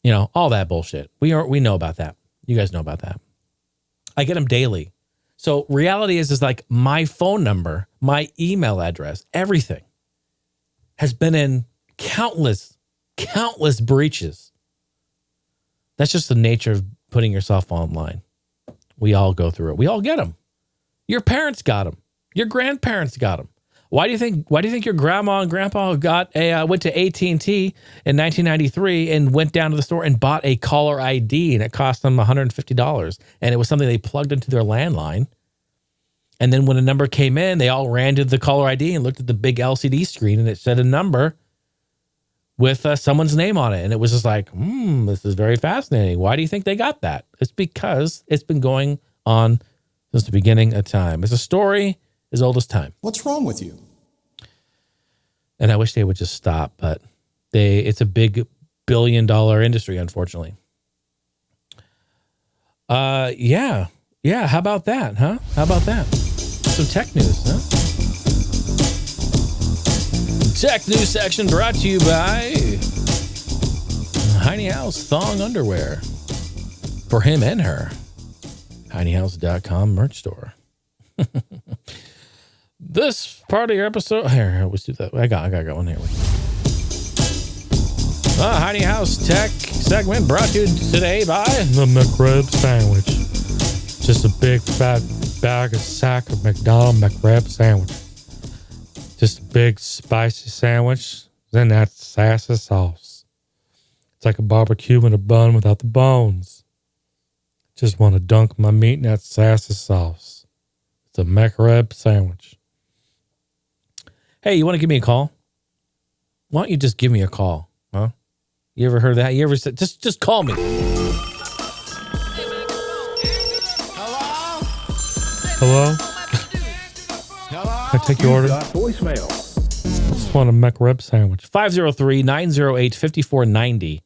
You know, all that bullshit. We know about that. You guys know about that. I get them daily. So reality is like my phone number, my email address, everything has been in countless breaches. That's just the nature of putting yourself online. We all go through it. We all get them. Your parents got them. Your grandparents got them. Why do you think your grandma and grandpa went to AT&T in 1993 and went down to the store and bought a caller ID and it cost them $150 and it was something they plugged into their landline. And then when a number came in, they all ran to the caller ID and looked at the big LCD screen and it said a number with someone's name on it. And it was just like, this is very fascinating. Why do you think they got that? It's because it's been going on since the beginning of time. It's a story as old as time. What's wrong with you? And I wish they would just stop, but it's a big billion-dollar industry, unfortunately. Yeah. How about that, huh? How about that? Some tech news, huh? Tech news section brought to you by Heine House Thong Underwear for him and her. HeineHouse.com merch store. This part of your episode, here, let's do that. I got one here. Heine House Tech segment brought to you today by the McRib sandwich. Just a big fat sack of McDonald's McRib sandwich. Just a big spicy sandwich. Then that sassy sauce. It's like a barbecue in a bun without the bones. Just want to dunk my meat in that sassy sauce. It's a McRib sandwich. Hey, you want to give me a call? Why don't you just give me a call? Huh? You ever heard that? You ever said, just call me. Hello? Can I take your order? Voicemail. Just want a McRib sandwich. 503-908-5490.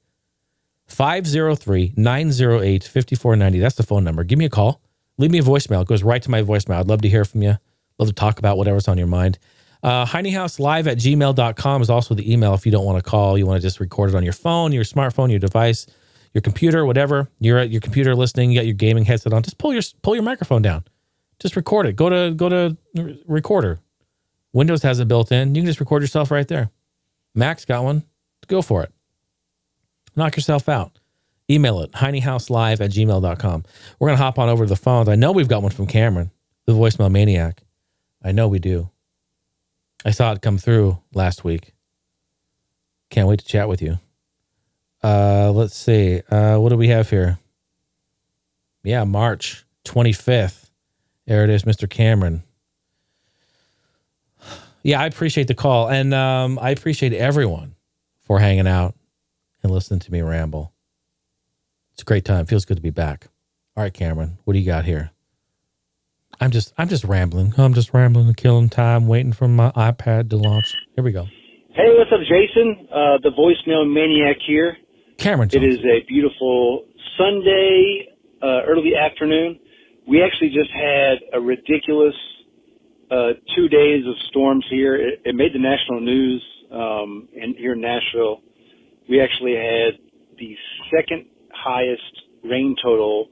503-908-5490. That's the phone number. Give me a call. Leave me a voicemail. It goes right to my voicemail. I'd love to hear from you. Love to talk about whatever's on your mind. HeineHouseLive@gmail.com is also the email if you don't want to call. You want to just record it on your phone, your smartphone, your device, your computer, whatever. You're at your computer listening. You got your gaming headset on. Just pull your microphone down. Just record it. Go to Recorder. Windows has it built in. You can just record yourself right there. Mac's got one. Go for it. Knock yourself out. Email it, HeineHouseLive@gmail.com. We're going to hop on over to the phones. I know we've got one from Cameron, the voicemail maniac. I know we do. I saw it come through last week. Can't wait to chat with you. Let's see. What do we have here? Yeah, March 25th. There it is, Mr. Cameron. Yeah, I appreciate the call. And I appreciate everyone for hanging out and listening to me ramble. It's a great time. Feels good to be back. All right, Cameron, what do you got here? I'm just rambling. I'm just rambling and killing time, waiting for my iPad to launch. Here we go. Hey, what's up, Jason? The voicemail maniac here. Cameron It Johnson. is a beautiful Sunday, early afternoon. We actually just had a ridiculous 2 days of storms here. It made the national news and here in Nashville. We actually had the second highest rain total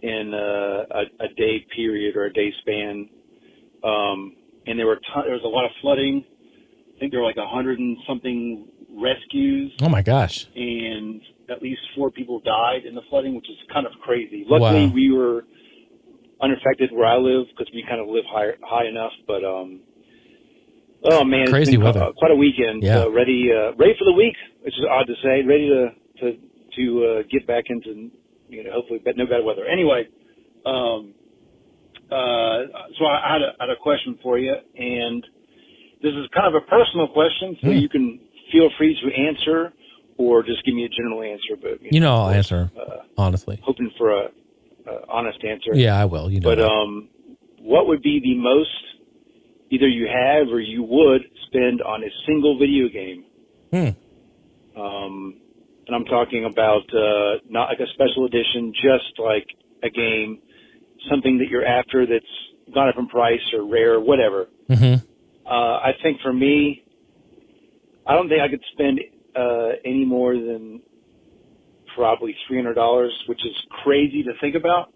in a day period or a day span. And there was a lot of flooding. I think there were like 100 and something rescues. Oh my gosh. And at least 4 people died in the flooding, which is kind of crazy. Luckily, Wow. we were unaffected where I live because we kind of live high enough. But, oh man, Crazy it's been weather. quite a weekend. Yeah. Ready for the week, which is odd to say. Ready to get back into, hopefully no bad weather. Anyway, so I had a question for you, and this is kind of a personal question, so you can feel free to answer or just give me a general answer. But I'll answer honestly. hoping for a honest answer. Yeah, I will. But what would be the most either you have or you would spend on a single video game? And I'm talking about not like a special edition, just like a game, something that you're after that's gone up in price or rare, whatever. Mm-hmm. I think for me, I don't think I could spend any more than probably $300, which is crazy to think about.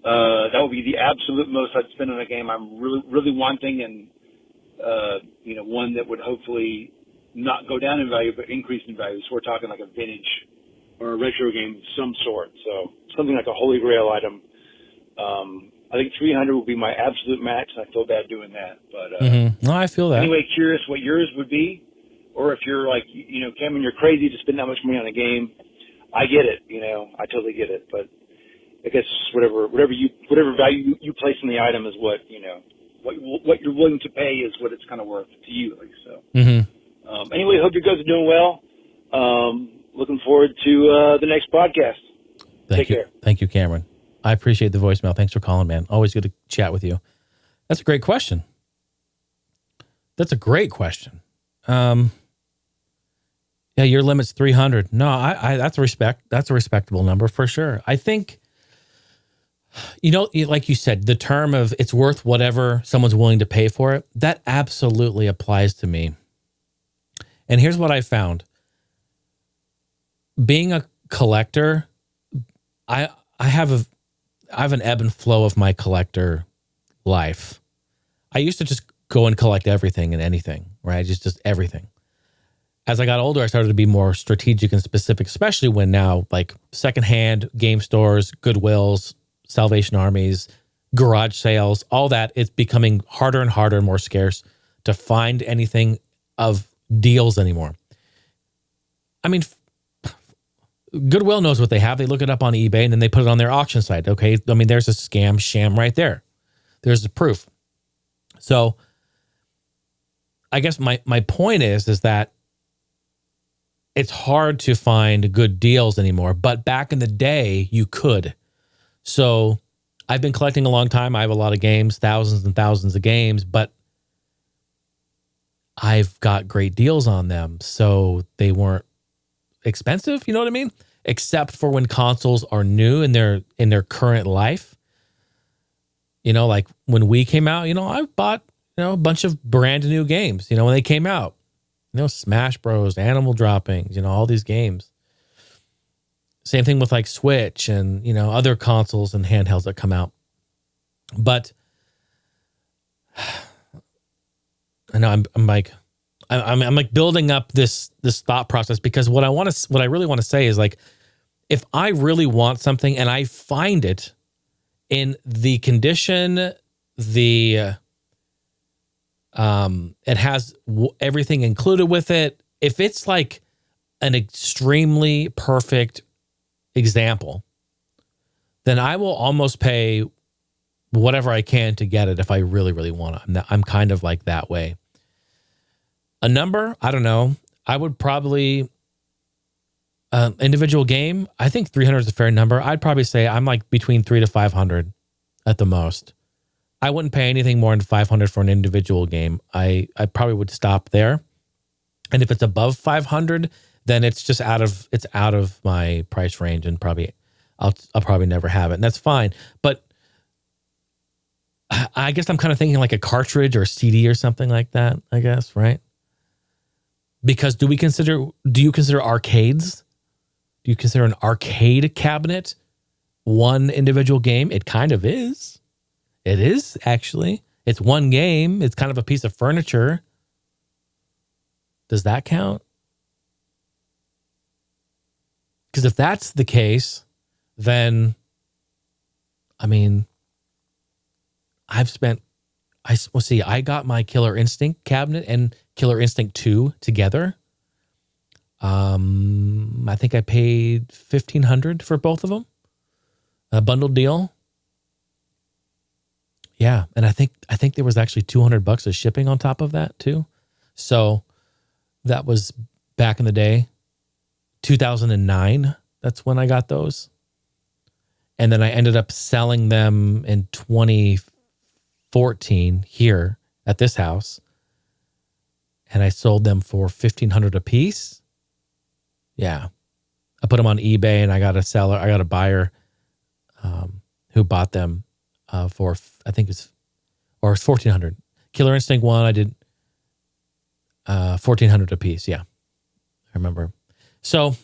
That would be the absolute most I'd spend on a game I'm really, really wanting, and one that would hopefully not go down in value but increase in value. So we're talking like a vintage or a retro game of some sort. So something like a holy grail item. I think 300 would be my absolute max. I feel bad doing that, but No, I feel that. anyway, curious what yours would be, or if you're like, Cameron, you're crazy to spend that much money on a game. I get it, I totally get it, but I guess whatever value you place in the item is what what you're willing to pay is what it's kind of worth to you, at least. So anyway, hope you guys are doing well. Looking forward to the next podcast. Take care. Thank you, Cameron. I appreciate the voicemail. Thanks for calling, man. Always good to chat with you. That's a great question. Yeah, your limit's 300. No, I that's a respectable number for sure. I think, like you said, the term of it's worth whatever someone's willing to pay for it, that absolutely applies to me. And here's what I found. Being a collector, I have an ebb and flow of my collector life. I used to just go and collect everything and anything, right? Just everything. As I got older, I started to be more strategic and specific, especially when now like secondhand game stores, Goodwills, Salvation Armies, garage sales, all that, it's becoming harder and harder and more scarce to find anything of deals anymore. I mean, Goodwill knows what they have. They look it up on eBay and then they put it on their auction site. Okay. I mean, there's a sham right there. There's the proof. So I guess my point is that it's hard to find good deals anymore, but back in the day you could. So I've been collecting a long time. I have a lot of games, thousands and thousands of games, but I've got great deals on them. So they weren't expensive, you know what I mean? Except for when consoles are new in their current life. You know, like when we came out, I bought, a bunch of brand new games, when they came out. Smash Bros, Animal Droppings, all these games. Same thing with like Switch and, other consoles and handhelds that come out. But I know I'm like building up this thought process, because what I really want to say is, like, if I really want something and I find it in the condition, it has everything included with it. If it's like an extremely perfect example, then I will almost pay whatever I can to get it if I really, really want it. I'm kind of like that way. A number, I don't know. I would probably, individual game, I think 300 is a fair number. I'd probably say I'm like between 300 to 500 at the most. I wouldn't pay anything more than 500 for an individual game. I probably would stop there. And if it's above 500, then it's just out of my price range, and I'll probably never have it. And that's fine. But I guess I'm kind of thinking like a cartridge or a CD or something like that, I guess, right? Because do you consider arcades? Do you consider an arcade cabinet one individual game? It kind of is. It is, actually. It's one game. It's kind of a piece of furniture. Does that count? Because if that's the case, then, I mean, I got my Killer Instinct cabinet and Killer Instinct 2 together. I think I paid $1,500 for both of them. A bundled deal. Yeah, and I think there was actually $200 of shipping on top of that too. So that was back in the day, 2009. That's when I got those. And then I ended up selling them in 2014 here at this house. And I sold them for $1,500 a piece. Yeah. I put them on eBay, and I got a buyer who bought them for, I think it's $1,400. Killer Instinct 1, I did $1,400 a piece. Yeah, I remember. So,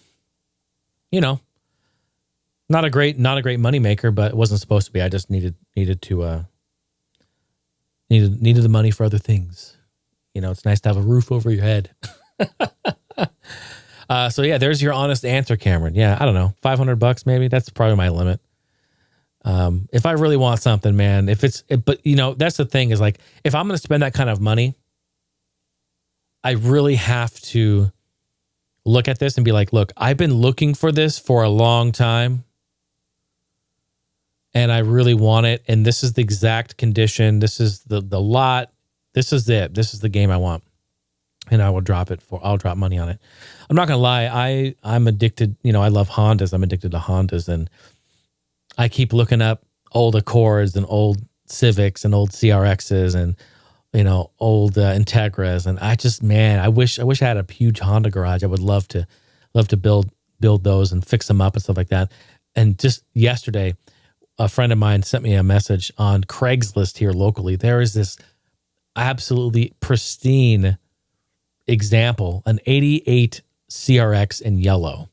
not a great money maker, but it wasn't supposed to be. I just needed the money for other things. It's nice to have a roof over your head. So yeah, there's your honest answer, Cameron. Yeah, I don't know, $500 maybe. That's probably my limit. If I really want something, man, but that's the thing, is like, if I'm going to spend that kind of money, I really have to look at this and be like, look, I've been looking for this for a long time, and I really want it. And this is the exact condition. This is the lot. This is it. This is the game I want. And I'll drop money on it. I'm not going to lie. I'm addicted. I love Hondas. I'm addicted to Hondas, and I keep looking up old Accords and old Civics and old CRXs and, old Integras. And I wish I had a huge Honda garage. I would love to build those and fix them up and stuff like that. And just yesterday, a friend of mine sent me a message on Craigslist here locally. There is this absolutely pristine example, an 88 CRX in yellow.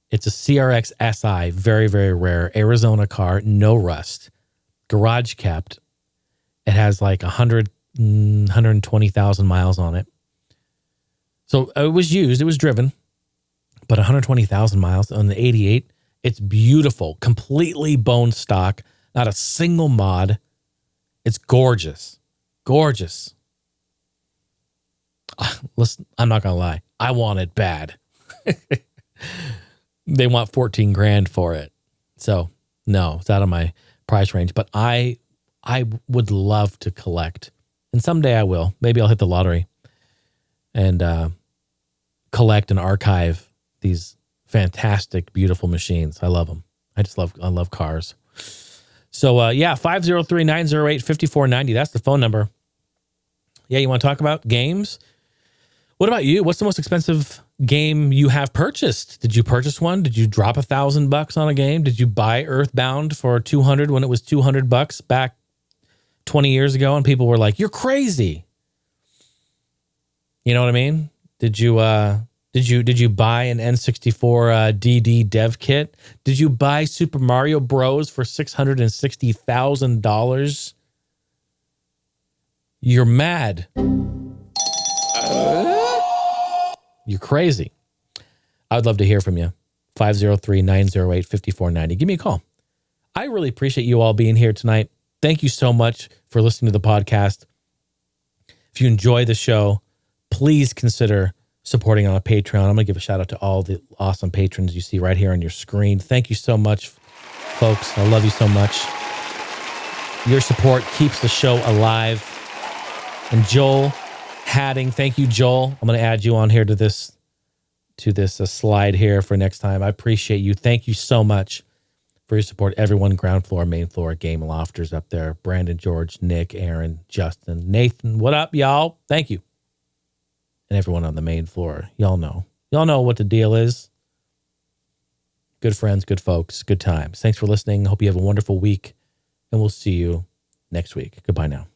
It's a CRX SI, very, very rare, Arizona car, no rust, garage kept. It has like 120,000 miles on it. So it was used, it was driven, but 120,000 miles on the 88. It's beautiful, completely bone stock, not a single mod. It's gorgeous, gorgeous. Listen, I'm not going to lie. I want it bad. They want $14,000 for it. So no, it's out of my price range, but I I would love to collect. And someday I will. Maybe I'll hit the lottery and collect and archive these fantastic, beautiful machines. I love them. I love cars. So, 503-908-5490. That's the phone number. Yeah, you want to talk about games? What about you? What's the most expensive game you have purchased? Did you purchase one? Did you drop $1,000 on a game? Did you buy Earthbound for $200 when it was $200 back 20 years ago? And people were like, "You're crazy." You know what I mean? Did you buy an N64 DD dev kit? Did you buy Super Mario Bros for $660,000? You're mad. You're crazy. I would love to hear from you. 503-908-5490. Give me a call. I really appreciate you all being here tonight. Thank you so much for listening to the podcast. If you enjoy the show, please consider supporting on a Patreon. I'm going to give a shout out to all the awesome patrons you see right here on your screen. Thank you so much, folks. I love you so much. Your support keeps the show alive. And Joel Hadding, thank you, Joel. I'm going to add you on here to this slide here for next time. I appreciate you. Thank you so much for your support. Everyone, ground floor, main floor, game lofters up there. Brandon, George, Nick, Aaron, Justin, Nathan. What up, y'all? Thank you. And everyone on the main floor. Y'all know what the deal is. Good friends, good folks, good times. Thanks for listening. Hope you have a wonderful week, and we'll see you next week. Goodbye now.